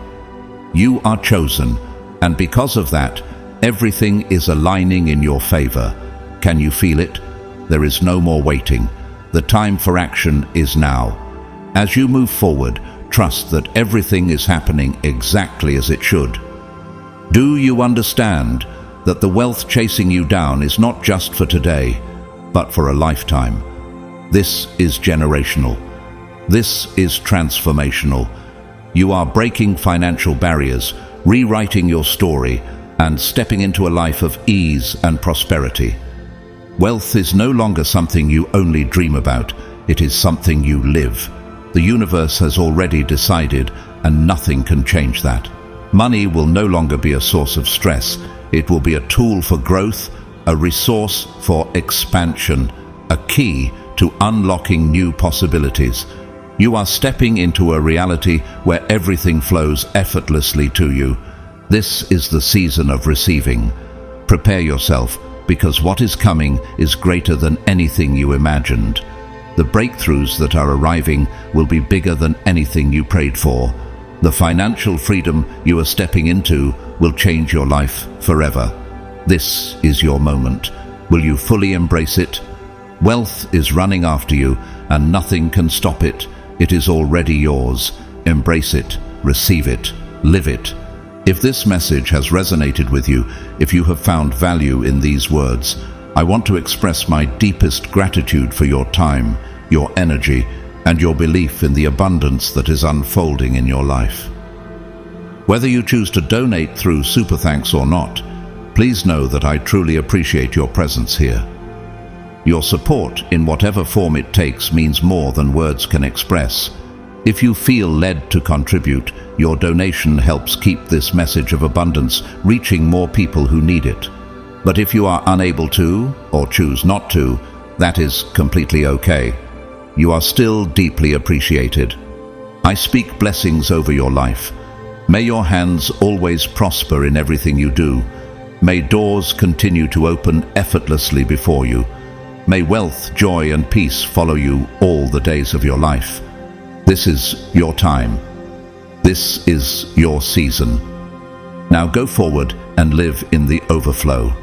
You are chosen, and because of that, everything is aligning in your favor. Can you feel it? There is no more waiting. The time for action is now. As you move forward, trust that everything is happening exactly as it should. Do you understand that the wealth chasing you down is not just for today, but for a lifetime? This is generational. This is transformational. You are breaking financial barriers, rewriting your story, and stepping into a life of ease and prosperity. Wealth is no longer something you only dream about. It is something you live. The universe has already decided, and nothing can change that. Money will no longer be a source of stress. It will be a tool for growth, a resource for expansion, a key to unlocking new possibilities. You are stepping into a reality where everything flows effortlessly to you. This is the season of receiving. Prepare yourself, because what is coming is greater than anything you imagined. The breakthroughs that are arriving will be bigger than anything you prayed for. The financial freedom you are stepping into will change your life forever. This is your moment. Will you fully embrace it? Wealth is running after you, and nothing can stop it. It is already yours. Embrace it, receive it, live it. If this message has resonated with you, if you have found value in these words, I want to express my deepest gratitude for your time, your energy, and your belief in the abundance that is unfolding in your life. Whether you choose to donate through Super Thanks or not, please know that I truly appreciate your presence here. Your support, in whatever form it takes, means more than words can express. If you feel led to contribute, your donation helps keep this message of abundance reaching more people who need it. But if you are unable to, or choose not to, that is completely okay. You are still deeply appreciated. I speak blessings over your life. May your hands always prosper in everything you do. May doors continue to open effortlessly before you. May wealth, joy, and peace follow you all the days of your life. This is your time. This is your season. Now go forward and live in the overflow.